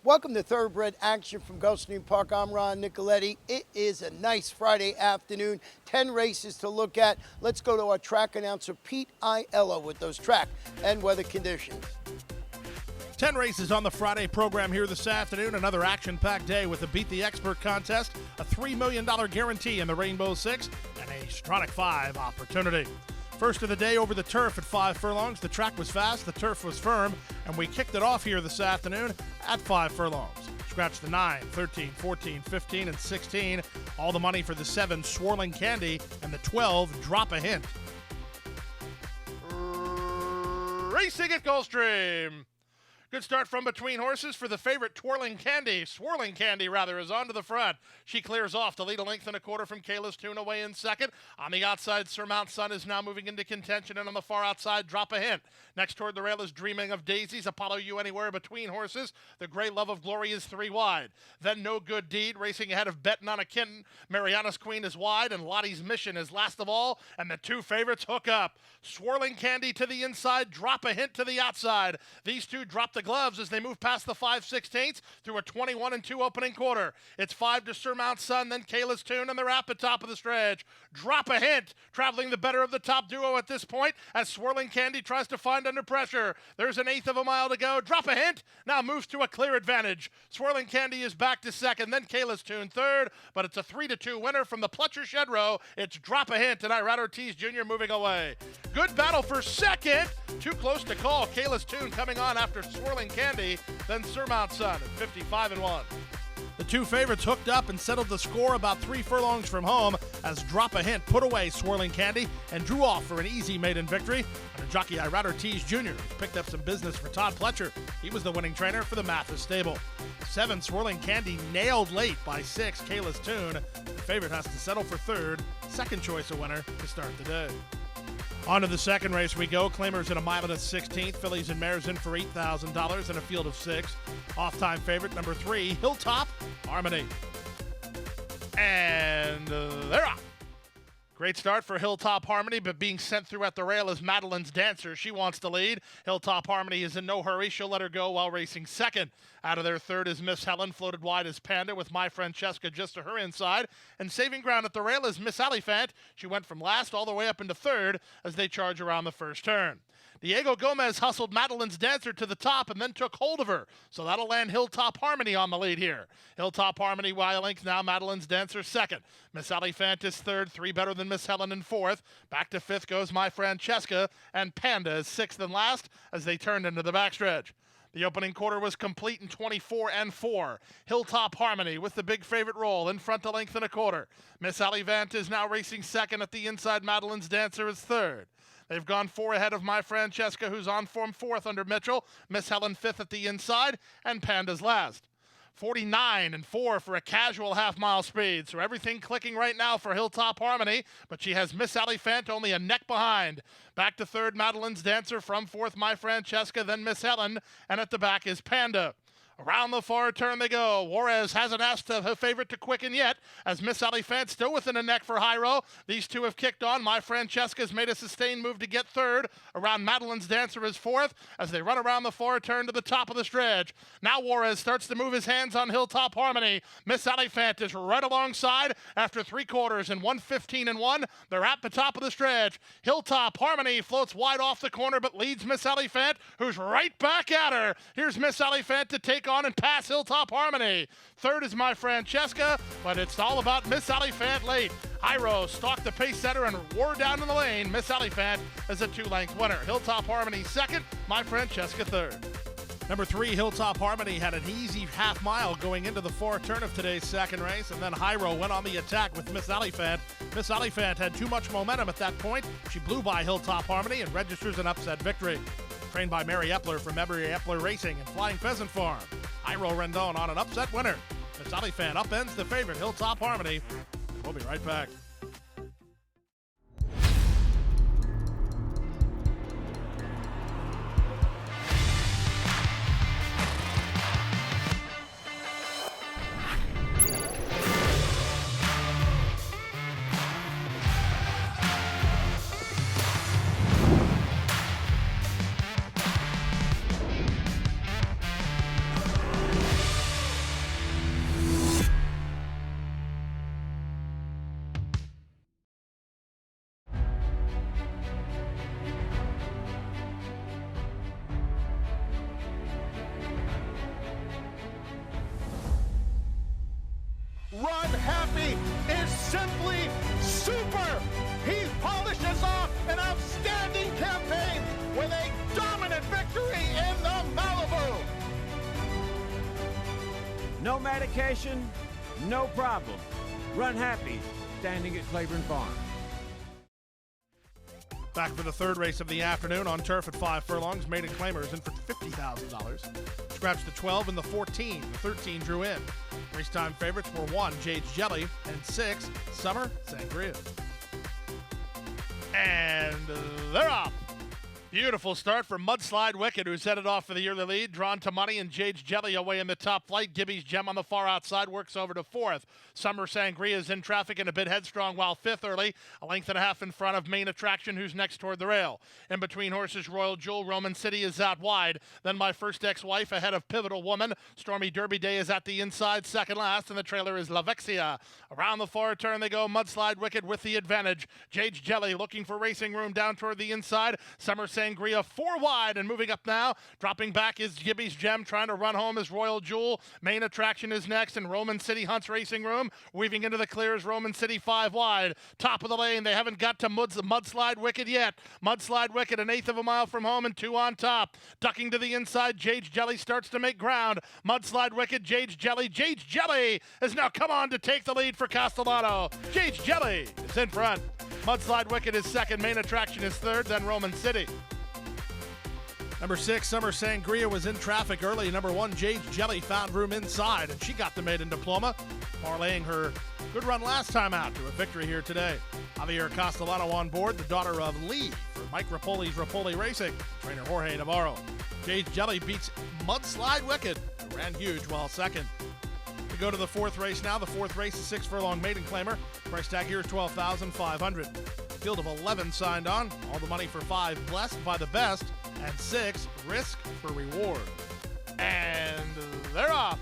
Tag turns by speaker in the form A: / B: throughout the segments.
A: Welcome to Thoroughbred Action from Gulfstream Park. I'm Ron Nicoletti. It is a nice Friday afternoon. 10 races to look at. Let's go to our track announcer, Pete Aiello, with those track and weather conditions.
B: 10 races on the Friday program here this afternoon. Another action-packed day with the Beat the Expert contest, a $3 million guarantee in the Rainbow Six, and a Stronach 5 opportunity. First of the day over the turf at 5 furlongs. The track was fast, the turf was firm, and we kicked it off here this afternoon at 5 furlongs. Scratch the 9, 13, 14, 15, and 16. All the money for the 7, Swirling Candy, and the 12, Drop a Hint. Racing at Gulfstream. Good start from between horses for the favorite Swirling Candy, is on to the front. She clears off to lead a length and a quarter from Kayla's Tune away in second. On the outside, Surmount Sun is now moving into contention, and on the far outside, Drop a Hint. Next toward the rail is Dreaming of Daisies, Apollo You Anywhere between horses. The Great Love of Glory is 3 wide. Then No Good Deed racing ahead of Bettin' on a Kitten. Mariana's Queen is wide, and Lottie's Mission is last of all, and the 2 favorites hook up. Swirling Candy to the inside, Drop a Hint to the outside. These 2 drop the gloves as they move past the 5/16 through a 21-2 opening quarter. It's 5 to Surmount Sun, then Kayla's Tune, and they're at the top of the stretch. Drop a Hint, traveling the better of the top duo at this point as Swirling Candy tries to find under pressure. There's an 1/8 of a mile to go. Drop a Hint now moves to a clear advantage. Swirling Candy is back to second, then Kayla's Tune third, but it's a 3-2 winner from the Pletcher Shed Row. It's Drop a Hint and Irad Ortiz Jr. moving away. Good battle for second. Too close to call. Kayla's Tune coming on after Swirling Candy, then Surmount Sun at 55-1. The 2 favorites hooked up and settled the score about 3 furlongs from home as Drop a Hint put away Swirling Candy and drew off for an easy maiden victory. And jockey Irad Ortiz Jr. picked up some business for Todd Pletcher. He was the winning trainer for the Mathis stable. 7, Swirling Candy nailed late by 6, Kayla's Tune. The favorite has to settle for third. Second choice a winner to start the day. On to the second race we go. Claimers in a mile and a 16th. Fillies and mares in for $8,000 in a field of 6. Off-time favorite number 3, Hilltop Harmony. And they're off. Great start for Hilltop Harmony, but being sent through at the rail is Madeline's Dancer. She wants to lead. Hilltop Harmony is in no hurry. She'll let her go while racing second. Out of their third is Miss Helen, floated wide as Panda with My Francesca just to her inside. And saving ground at the rail is Miss Aliphant. She went from last all the way up into third as they charge around the first turn. Diego Gomez hustled Madeline's Dancer to the top and then took hold of her. So that'll land Hilltop Harmony on the lead here. Hilltop Harmony wide length now, Madeline's Dancer second. Miss Aliphant is third, 3 better than Miss Helen in fourth. Back to fifth goes My Francesca, and Panda is sixth and last as they turned into the backstretch. The opening quarter was complete in 24-4. Hilltop Harmony with the big favorite roll in front to length and a quarter. Miss Aliphant is now racing second at the inside. Madeline's Dancer is third. They've gone 4 ahead of My Francesca, who's on form fourth under Mitchell. Miss Helen fifth at the inside, and Panda's last. 49-4 for a casual half-mile speed. So everything clicking right now for Hilltop Harmony, but she has Miss Aliphant only a neck behind. Back to third, Madeline's Dancer. From fourth, My Francesca, then Miss Helen, and at the back is Panda. Around the far turn they go. Juarez hasn't asked her favorite to quicken yet, as Miss Aliphant still within a neck for Hyro. These 2 have kicked on. My Francesca's made a sustained move to get third. Around Madeline's Dancer is fourth, as they run around the far turn to the top of the stretch. Now Juarez starts to move his hands on Hilltop Harmony. Miss Aliphant is right alongside after 3 quarters and 1:15-1. They're at the top of the stretch. Hilltop Harmony floats wide off the corner, but leads Miss Aliphant, who's right back at her. Here's Miss Aliphant to take on and pass Hilltop Harmony. Third is My Francesca, but it's all about Miss Aliphant late. Hyro stalked the pace setter and wore down in the lane. Miss Aliphant is a 2-length winner. Hilltop Harmony second, My Francesca third. Number 3, Hilltop Harmony, had an easy half mile going into the far turn of today's second race, and then Hyro went on the attack with Miss Aliphant. Miss Aliphant had too much momentum at that point. She blew by Hilltop Harmony and registers an upset victory. Trained by Mary Epler from Mary Epler Racing and Flying Pheasant Farm. Hyro Rendon on an upset winner. Miss Aliphant upends the favorite, Hilltop Harmony. We'll be right back.
C: No medication, no problem. Run happy, standing at Claiborne Farm.
B: Back for the third race of the afternoon on turf at 5 furlongs. Maiden Claimers in for $50,000. Scratched the 12 and the 14. The 13 drew in. Race time favorites were 1, Jade's Jelly, and 6, Summer Sangria. And they're off. Beautiful start for Mudslide Wicked, who's headed off for the early lead. Drawn to money, and Jade's Jelly away in the top flight. Gibby's Gem on the far outside works over to 4th. Summer Sangria is in traffic and a bit headstrong, while 5th early, a length and a half in front of Main Attraction, who's next toward the rail. In between horses, Royal Jewel, Roman City is out wide. Then My First Ex-Wife ahead of Pivotal Woman. Stormy Derby Day is at the inside, second last, and the trailer is La Vexia. Around the far turn they go, Mudslide Wicked with the advantage. Jade's Jelly looking for racing room down toward the inside. Summer Sangria 4 wide and moving up now. Dropping back is Gibby's Gem, trying to run home is Royal Jewel. Main Attraction is next, and Roman City hunts racing room. Weaving into the clear is Roman City 5 wide. Top of the lane, they haven't got to Mudslide Wicked yet. Mudslide Wicked, an eighth of a mile from home and 2 on top. Ducking to the inside, Jade's Jelly starts to make ground. Mudslide Wicked, Jade's Jelly. Jade's Jelly has now come on to take the lead for Castellano. Jade's Jelly is in front. Mudslide Wicked is second. Main Attraction is third, then Roman City. Number 6, Summer Sangria was in traffic early. Number 1, Jade's Jelly found room inside, and she got the maiden diploma, parlaying her good run last time out to a victory here today. Javier Castellano on board, the daughter of Lee for Mike Rapoli's Rapoli Racing, trainer Jorge Navarro. Jade's Jelly beats Mudslide Wicked, who ran huge while second. We go to the fourth race now. The fourth race is 6 furlong Maiden Claimer. Price tag here is $12,500. Field of 11 signed on. All the money for 5 blessed by the best, and 6 risk for reward. And they're off.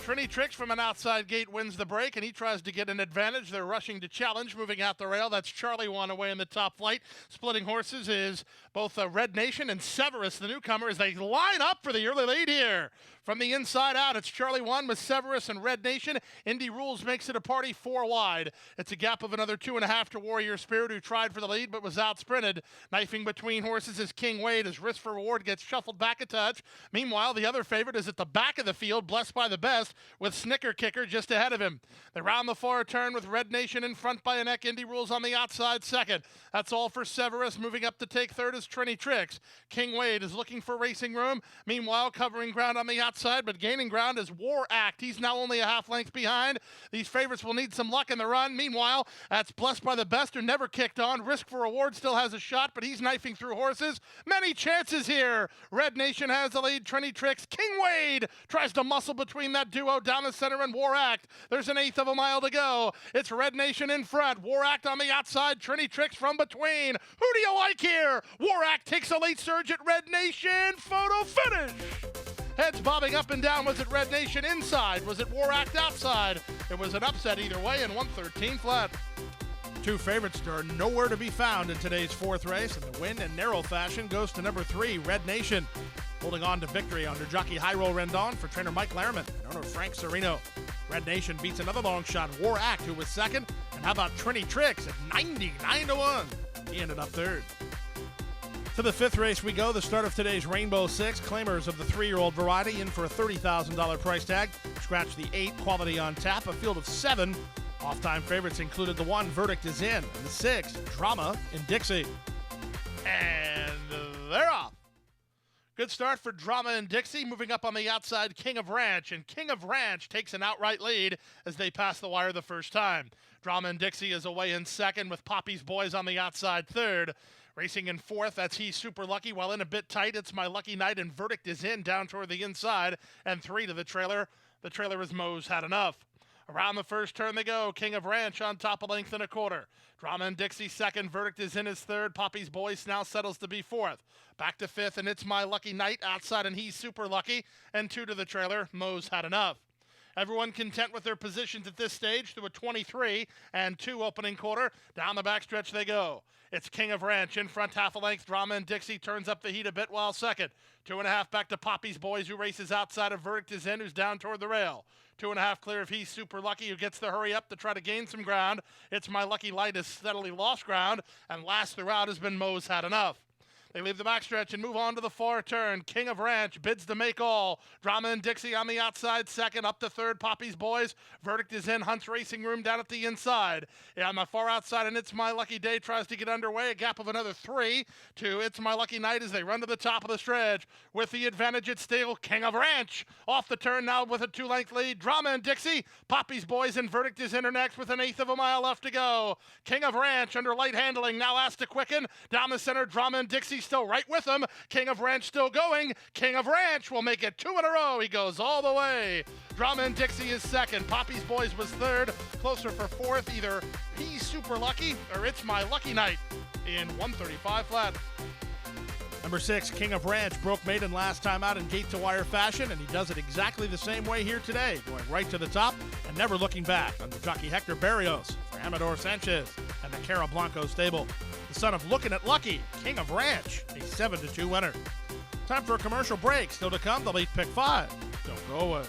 B: Trini Tricks from an outside gate wins the break, and he tries to get an advantage. They're rushing to challenge, moving out the rail. That's Charlie One away in the top flight. Splitting horses is both Red Nation and Severus, the newcomer, as they line up for the early lead here. From the inside out, it's Charlie One with Severus and Red Nation. Indy Rules makes it a party 4 wide. It's a gap of another 2.5 to Warrior Spirit, who tried for the lead but was out-sprinted. Knifing between horses is King Wade as risk for reward gets shuffled back a touch. Meanwhile, the other favorite is at the back of the field, blessed by the best, with Snicker Kicker just ahead of him. They round the far turn with Red Nation in front by a neck. Indy Rules on the outside second. That's all for Severus. Moving up to take third is Trini Tricks. King Wade is looking for racing room. Meanwhile, covering ground on the outside, but gaining ground is War Act. He's now only a half length behind. These favorites will need some luck in the run. Meanwhile, that's blessed by the best, who never kicked on. Risk for reward still has a shot, but he's knifing through horses. Many chances here. Red Nation has the lead. Trini Tricks. King Wade tries to muscle between that duo down the center, and War Act. There's an eighth of a mile to go. It's Red Nation in front. War Act on the outside. Trini Tricks from between. Who do you like here? War Act takes a late surge at Red Nation. Photo finish. Heads bobbing up and down. Was it Red Nation inside? Was it War Act outside? It was an upset either way, and 113 flat. 2 favorites are nowhere to be found in today's fourth race, and the win in narrow fashion goes to number 3, Red Nation. Holding on to victory under jockey High Roll Rendon for trainer Mike Larriman and owner Frank Serino. Red Nation beats another long shot, War Act, who was second. And how about Trini Tricks at 99-1? He ended up third. To the fifth race we go, the start of today's Rainbow Six. Claimers of the 3-year-old variety in for a $30,000 price tag. Scratch the 8, quality on tap, a field of 7. Off-time favorites included the 1, Verdict is in, and the 6, Drama in Dixie. And they're off. Good start for Drama and Dixie, moving up on the outside, King of Ranch, and King of Ranch takes an outright lead as they pass the wire the first time. Drama and Dixie is away in second, with Poppy's Boys on the outside third. Racing in fourth, that's He's Super Lucky, while in a bit tight, it's My Lucky Night, and Verdict is in down toward the inside, and 3 to the trailer. The trailer is Moe's Had Enough. Around the first turn they go, King of Ranch on top, a length and a quarter. Drama and Dixie second, Verdict is in his third. Poppy's Boys now settles to be fourth. Back to fifth, and it's My Lucky Night outside, and He's Super Lucky, and 2 to the trailer, Moe's Had Enough. Everyone content with their positions at this stage through a 23 and 2 opening quarter. Down the backstretch they go. It's King of Ranch in front, half a length. Drama and Dixie turns up the heat a bit while second. 2.5 back to Poppy's Boys, who races outside of Verdict is in, who's down toward the rail. 2.5 clear of He's Super Lucky, who gets the hurry up to try to gain some ground. It's My Lucky Light has steadily lost ground, and last throughout has been Moe's Had Enough. They leave the backstretch and move on to the far turn. King of Ranch bids to make all. Drama and Dixie on the outside second. Up to third, Poppy's Boys. Verdict is in. Hunt's Racing Room down at the inside. Yeah, on the far outside, and It's My Lucky Day tries to get underway. A gap of another 3 to It's My Lucky Night as they run to the top of the stretch. With the advantage, it's still King of Ranch. Off the turn now with a 2-length lead. Drama and Dixie. Poppy's Boys and Verdict is in her next with an 1/8 of a mile left to go. King of Ranch under light handling now asked to quicken. Down the center, Drama and Dixie still right with him. King of Ranch still going. King of Ranch will make it 2 in a row. He goes all the way. Drama and Dixie is second. Poppy's Boys was third. Closer for fourth, either He's Super Lucky or It's My Lucky Night in 135 flat.
D: Number 6, King of Ranch, broke Maiden last time out in gate-to-wire fashion, and he does it exactly the same way here today, going right to the top and never looking back under jockey Hector Barrios for Amador Sanchez and the Cara Blanco stable. The son of Looking at Lucky, King of Ranch, a 7-2 winner. Time for a commercial break. Still to come, the late pick 5. Don't go away.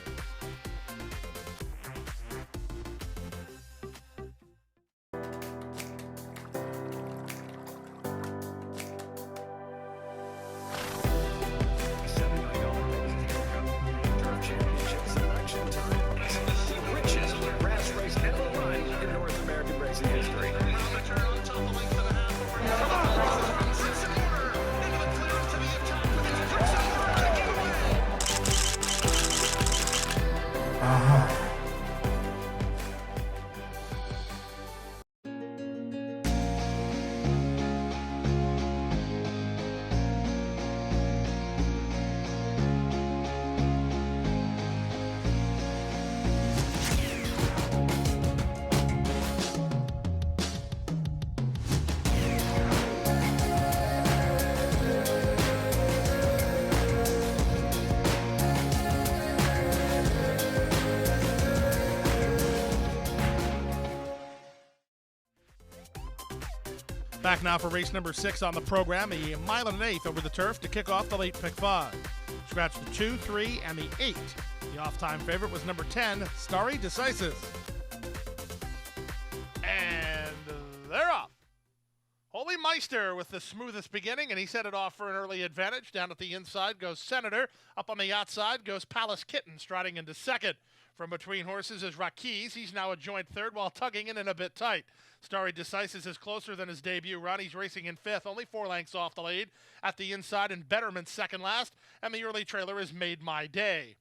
D: Back now for race number 6 on the program, a 1 1/8 over the turf to kick off the late pick 5. Scratch the 2, 3, and the 8. The off-time favorite was number 10, Starry Decisive.
B: And they're off. Holy Meister with the smoothest beginning, and he set it off for an early advantage. Down at the inside goes Senator. Up on the outside goes Palace Kitten, striding into second. From between horses is Raquise. He's now a joint third while tugging in and a bit tight. Starry Decisive is closer than his debut run. He's racing in fifth, only 4 lengths off the lead. At the inside, and Betterment second last, and the early trailer is Made My Day.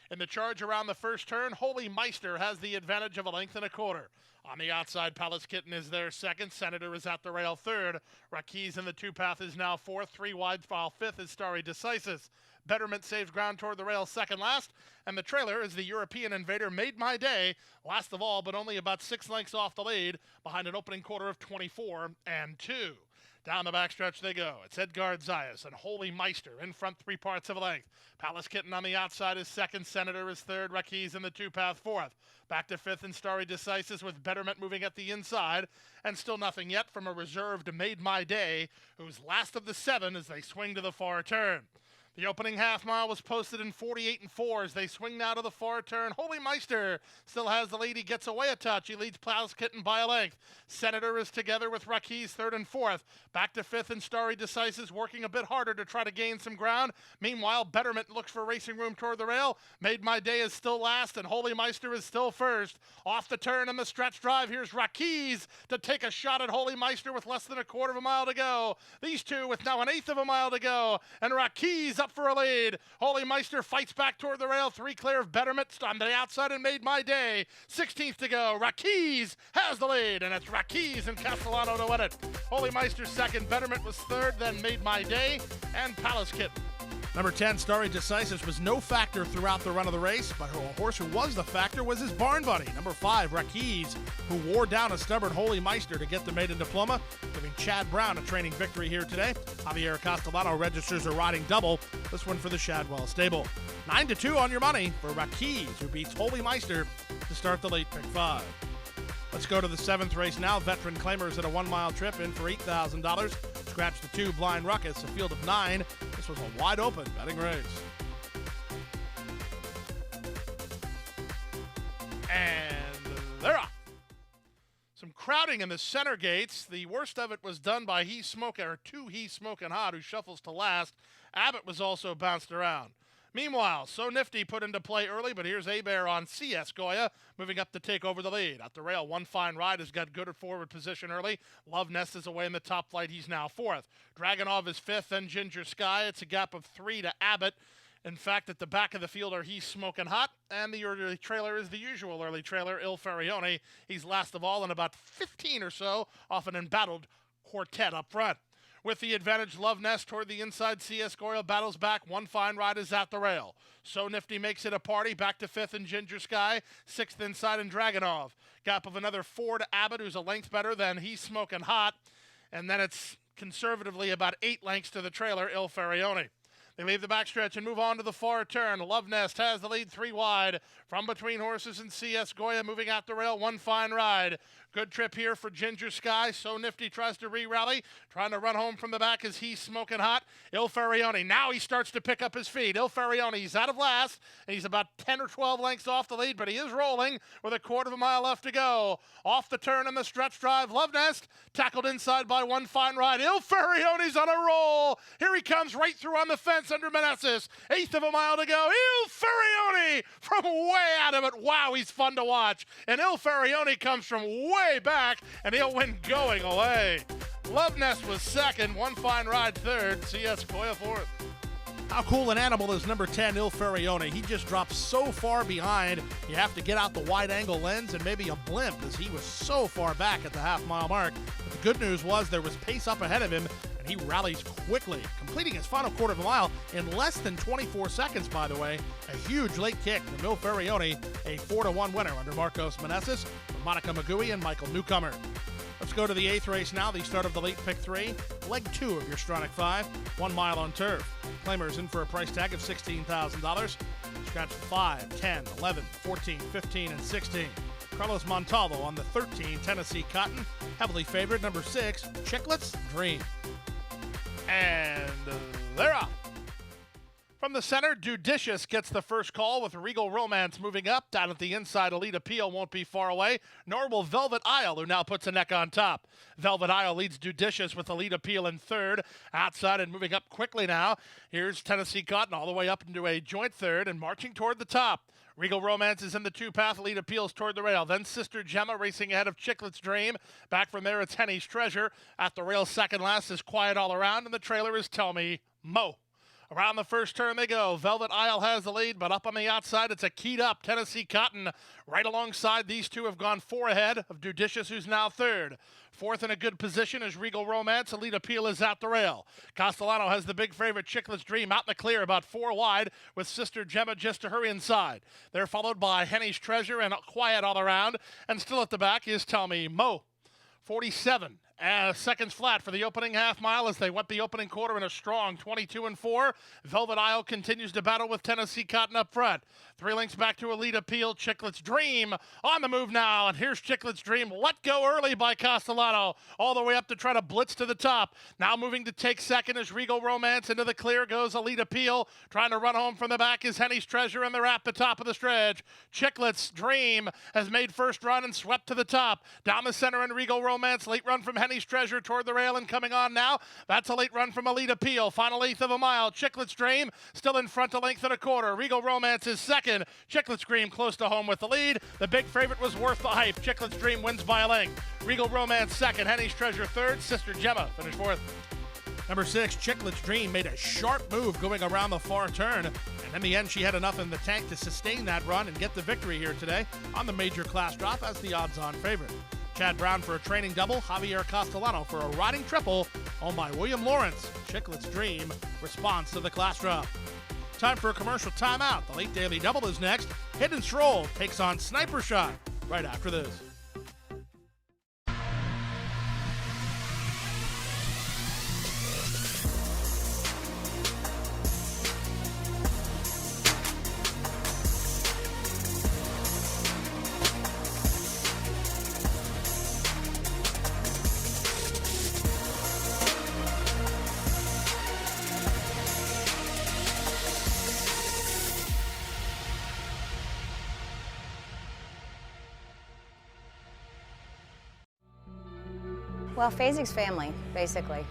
B: In the charge around the first turn, Holy Meister has the advantage of 1.25 lengths. On the outside, Palace Kitten is there second. Senator is at the rail third. Raquise in the 2-path is now fourth. 3 wide, while fifth is Starry Decisive. Betterment saves ground toward the rail second last, and the trailer is the European Invader Made My Day, last of all, but only about 6 lengths off the lead, behind an opening quarter of 24-2. Down the backstretch they go. It's Edgard Zayas and Holy Meister in front 3 parts of a length. Palace Kitten on the outside is second. Senator is third. Raquise in the 2-path fourth. Back to fifth and Starry Decisive with Betterment moving at the inside. And still nothing yet from a reserved Made My Day, who's last of the 7 as they swing to the far turn. The opening half mile was posted in 48-4 as they swing now to the far turn. Holy Meister still has the lead. He gets away a touch. He leads Palace Kitten by a length. Senator is together with Raquise third and fourth. Back to fifth and Starry Decisive working a bit harder to try to gain some ground. Meanwhile, Betterment looks for racing room toward the rail. Made My Day is still last and Holy Meister is still first. Off the turn in the stretch drive, here's Raquise to take a shot at Holy Meister with less than 1/4 mile to go. These two with now 1/8 mile to go, and Raquise up for a lead. Holy Meister fights back toward the rail. 3 clear of Betterment on the outside and Made My Day. 16th to go. Raquise has the lead, and it's Raquise and Castellano to win it. Holy Meister second. Betterment was third, then Made My Day and Palace Kitten.
D: Number 10, Starry Decisive, was no factor throughout the run of the race, but a horse who was the factor was his barn buddy, number 5, Raquise, who wore down a stubborn Holy Meister to get the maiden diploma, giving Chad Brown a training victory here today. Javier Castellano registers a riding double, this one for the Shadwell stable. 9-2 on your money for Raquise, who beats Holy Meister to start the late pick 5. Let's go to the 7th race now. Veteran claimers at a 1-mile trip in for $8,000. Scratch the 2, Blind Ruckus, a field of 9. This was a wide open betting race.
B: And they're off. Some crowding in the center gates. The worst of it was done by He's Smoking Hot, who shuffles to last. Abbott was also bounced around. Meanwhile, So Nifty put into play early, but here's Abear on CS Goya, moving up to take over the lead. At the rail, One Fine Ride has got good at forward position early. Love Nest is away in the top flight. He's now fourth. Dragonov is fifth, then Ginger Sky. It's a gap of 3 to Abbott. In fact, at the back of the field are He's Smoking Hot, and the early trailer is the usual early trailer, Il Farione. He's last of all and about 15 or so off an embattled quartet up front. With the advantage, Love Nest toward the inside. CS Goyle battles back. One Fine Ride is at the rail. So Nifty makes it a party. Back to fifth in Ginger Sky. Sixth inside in Dragonov. Gap of another 4 to Abbott, who's a length better than He's Smoking Hot. And then it's conservatively about 8 lengths to the trailer, Il Farione. They leave the backstretch and move on to the far turn. Love Nest has the lead 3 wide. From between horses and CS Goya moving out the rail. One Fine Ride. Good trip here for Ginger Sky. So Nifty tries to re-rally. Trying to run home from the back as He's Smoking Hot. Il Farione. Now he starts to pick up his feet. Il Farione, he's out of last. And he's about 10 or 12 lengths off the lead, but he is rolling with a quarter of a mile left to go. Off the turn in the stretch drive. Love Nest tackled inside by One Fine Ride. Il Farione's on a roll. Here he comes right through on the fence under Meneses. 1/8 of a mile to go. Il Farione from way out of it. Wow, he's fun to watch. And Il Farione comes from way back, and he'll win going away. Love Nest was second. One Fine Ride third. CS Goya fourth.
D: How cool an animal is number 10, Il Farione. He just dropped so far behind, you have to get out the wide-angle lens and maybe a blimp, as he was so far back at the half-mile mark. But the good news was there was pace up ahead of him, and he rallies quickly, completing his final quarter of a mile in less than 24 seconds, by the way. A huge late kick from Il Farione, a 4-1 winner under Marcos Meneses, Monica Magui, and Michael Newcomer. Let's go to the 8th race now, the start of the late pick 3, leg 2 of your Stronach 5, 1 mile on turf. Claimers in for a price tag of $16,000. Scratch 5, 10, 11, 14, 15, and 16. Carlos Montalvo on the 13, Tennessee Cotton. Heavily favored, number 6, Chicklets Dream.
B: And they're off. From the center, Judicious gets the first call with Regal Romance moving up. Down at the inside, Elite Appeal won't be far away, nor will Velvet Isle, who now puts a neck on top. Velvet Isle leads Judicious with Elite Appeal in third. Outside and moving up quickly now. Here's Tennessee Cotton all the way up into a joint third and marching toward the top. Regal Romance is in the 2-path. Elite Appeals toward the rail. Then Sister Gemma racing ahead of Chiclet's Dream. Back from there, it's Henny's Treasure. At the rail, second last is Quiet All Around, and the trailer is Tell Me Mo. Around the first turn they go. Velvet Isle has the lead, but up on the outside, it's a keyed up Tennessee Cotton. Right alongside, these two have gone 4 ahead of Judicious, who's now third. Fourth in a good position is Regal Romance. Elite Appeal is at the rail. Castellano has the big favorite Chiclet's Dream out in the clear, about 4 wide, with Sister Gemma just to her inside. They're followed by Henny's Treasure and Quiet All Around. And still at the back is Tell Me Mo. 47 seconds flat for the opening half mile as they went the opening quarter in a strong 22-4. Velvet Isle continues to battle with Tennessee Cotton up front. 3 lengths back to Elite Appeal. Chiclet's Dream on the move now, and here's Chiclet's Dream let go early by Castellano all the way up to try to blitz to the top. Now moving to take second is Regal Romance. Into the clear goes Elite Appeal. Trying to run home from the back is Henny's Treasure, and they're at the top of the stretch. Chiclet's Dream has made first run and swept to the top. Down the center and Regal Romance. Late run from Henny's Treasure toward the rail and coming on now. That's a late run from Elite Appeal. Final 1/8 of a mile. Chiclet's Dream still in front, a length and a quarter. Regal Romance is second. Chiclet's Dream close to home with the lead. The big favorite was worth the hype. Chiclet's Dream wins by a length. Regal Romance second. Henny's Treasure third. Sister Gemma finished fourth.
D: Number 6, Chiclet's Dream, made a sharp move going around the far turn. And in the end, she had enough in the tank to sustain that run and get the victory here today on the major class drop as the odds-on favorite. Chad Brown for a training double, Javier Castellano for a riding triple, owned by William Lawrence. Chiclet's Dream responds to the class drop. Time for a commercial timeout. The late daily double is next. Hidden Stroll takes on Sniper Shot right after this.
E: Well, Fazig's family, basically.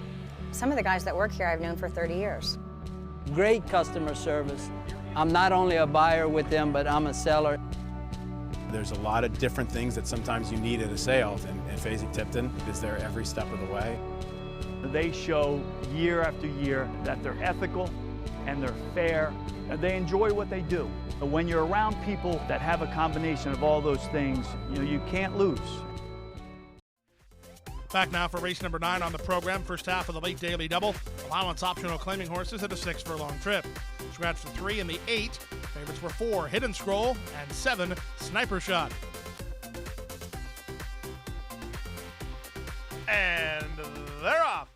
E: Some of the guys that work here I've known for 30 years.
F: Great customer service. I'm not only a buyer with them, but I'm a seller.
G: There's a lot of different things that sometimes you need at a sale, and Fasig Tipton is there every step of the way.
H: They show year after year that they're ethical and they're fair, and they enjoy what they do. But when you're around people that have a combination of all those things, you can't lose.
D: Back now for race number 9 on the program. First half of the late daily double. Allowance optional claiming horses at a 6 furlong trip. Scratch the 3 and the 8. Favorites were 4, Hidden Scroll, and 7, Sniper Shot.
B: And they're off.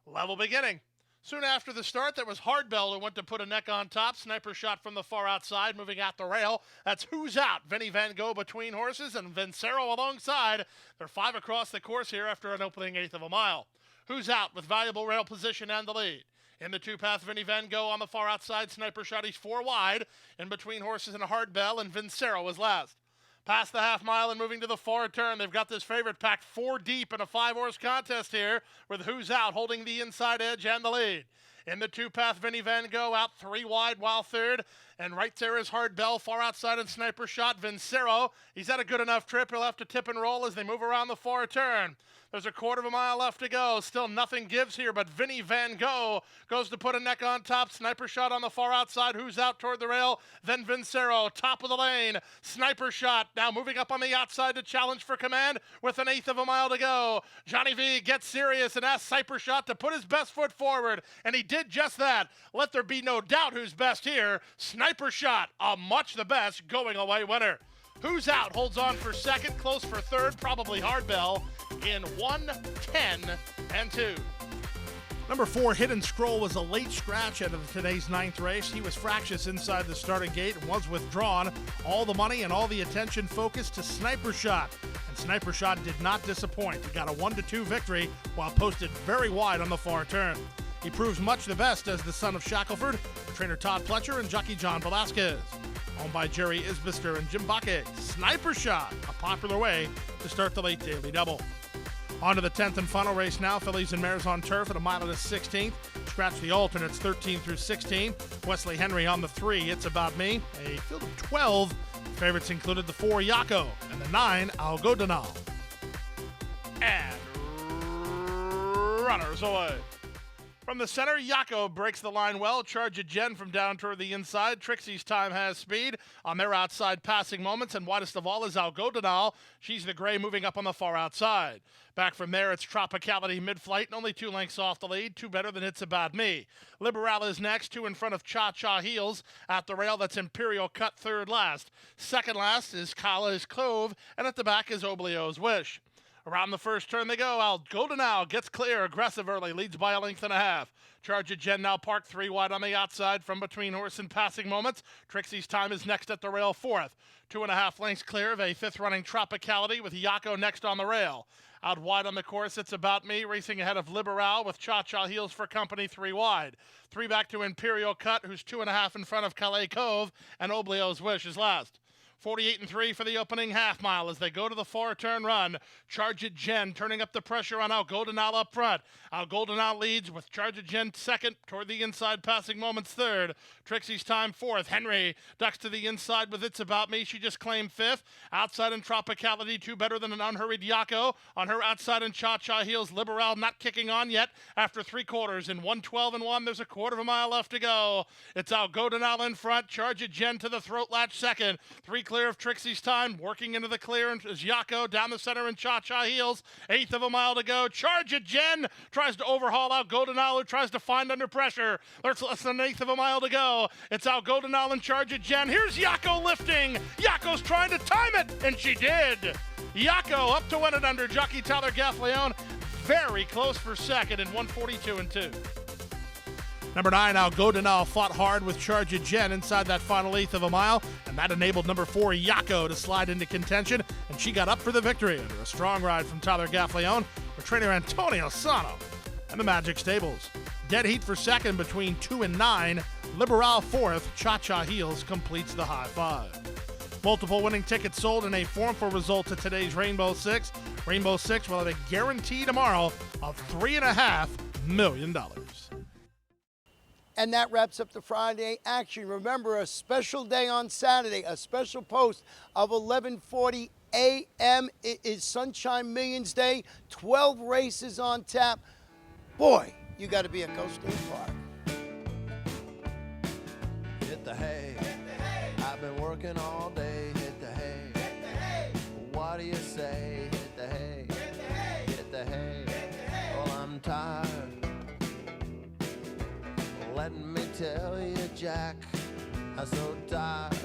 B: Level beginning. Soon after the start, there was Hardbell who went to put a neck on top. Sniper Shot from the far outside, moving at the rail. That's Who's Out. Vinny Van Gogh between horses and Vincero alongside. They're 5 across the course here after an opening 1/8 of a mile. Who's Out with valuable rail position and the lead. In the 2-path, Vinny Van Gogh on the far outside. Sniper Shot, he's 4 wide. In between horses and Hardbell, and Vincero was last. Past the half mile and moving to the far turn, they've got this favorite packed 4 deep in a 5-horse contest here with Who's Out holding the inside edge and the lead. In the 2-path, Vinny Van Gogh out 3 wide while third. And right there is Hardbell, far outside and Sniper Shot. Vincero, he's had a good enough trip. He'll have to tip and roll as they move around the far turn. There's a 1/4 mile left to go. Still nothing gives here, but Vinny Van Gogh goes to put a neck on top. Sniper Shot on the far outside. Who's Out toward the rail? Then Vincero, top of the lane. Sniper Shot now moving up on the outside to challenge for command with an 1/8 of a mile to go. Johnny V gets serious and asks Sniper Shot to put his best foot forward, and he did just that. Let there be no doubt who's best here. Sniper Shot, a much the best going away winner. Who's Out holds on for second, close for third, probably Hardbell in 1:10-2.
D: Number 4, Hidden Scroll, was a late scratch out of today's 9th race. He was fractious inside the starting gate and was withdrawn. All the money and all the attention focused to Sniper Shot. And Sniper Shot did not disappoint. He got a 1-2 victory while posted very wide on the far turn. He proves much the best as the son of Shackelford, trainer Todd Pletcher, and jockey John Velasquez. Owned by Jerry Isbister and Jim Bakke. Sniper Shot, a popular way to start the late daily double. On to the 10th and final race now. Fillies and Mares on turf at a mile and a 16th. Scratch the alternates 13 through 16. Wesley Henry on the 3. It's About Me. A field of 12. Favorites included the 4 Yako and the 9 Algodonal.
B: And runners away. From the center, Yako breaks the line well. Charge a Jen from down toward the inside. Trixie's Time has speed on their outside passing moments, and widest of all is Algodonal. She's the gray moving up on the far outside. Back from there, it's Tropicality mid-flight and only 2 lengths off the lead. 2 better than It's About Me. Liberal is next, 2 in front of Cha-Cha Heels. At the rail, that's Imperial Cut third last. Second last is Kala's Cove, and at the back is Oblio's Wish. Around the first turn they go. Algodonal gets clear, aggressive early, leads by a length and a half. Charge of Jen now parked 3 wide on the outside from between horse and passing moments. Trixie's Time is next at the rail, 4th. 2.5 lengths clear of a 5th running Tropicality with Yako next on the rail. Out wide on the course, It's About Me, racing ahead of Liberal with Cha-Cha Heels for company 3 wide. 3 back to Imperial Cut, who's 2.5 in front of Calais Cove, and Oblio's Wish is last. 48-3 for the opening half mile as they go to the far turn run. Charge It Jen turning up the pressure on Algodonal up front. Algodonal leads with Charge It Jen second, toward the inside passing moments third. Trixie's Time 4th. Henry ducks to the inside with It's About Me. She just claimed 5th. Outside in Tropicality, 2 better than an unhurried Yako. On her outside in Cha-Cha Heels, Liberal not kicking on yet after 3/4. In 1:12-1, there's a 1/4 mile left to go. It's Algodonal in front. Charge It Jen to the throat latch second. 3 clear of Trixie's Time. Working into the clear is Yako down the center in Cha-Cha Heels. 1/8 of a mile to go. Charge It Jen tries to overhaul Algodonal, who tries to find under pressure. There's less than 1/8 of a mile to go. It's Algodonal in Charge It Jen. Here's Yako lifting. Yako's trying to time it, and she did. Yako up to win it under jockey Tyler Gaffleone. Very close for second in 1:42-2.
D: Number 9, Algodonal fought hard with Charge It Jen inside that final 1/8 of a mile, and that enabled number 4, Yako, to slide into contention, and she got up for the victory under a strong ride from Tyler Gaffleone for trainer Antonio Sano and the Magic Stables. Dead heat for second between 2 and 9. Liberal 4th. Cha-Cha Heels completes the high 5. Multiple winning tickets sold in a formful result to today's Rainbow Six. Rainbow Six will have a guarantee tomorrow of $3.5 million.
A: And that wraps up the Friday action. Remember, a special day on Saturday, a special post of 11:40 a.m. It is Sunshine Millions Day, 12 races on tap. Boy, you got to be at Gulfstream Park.
I: Hit the hay. I've been working all day. Hit the hay. What do you say? Hit the hay. Hit the hay. Well, I'm tired. Let me tell you, Jack, I'm so tired.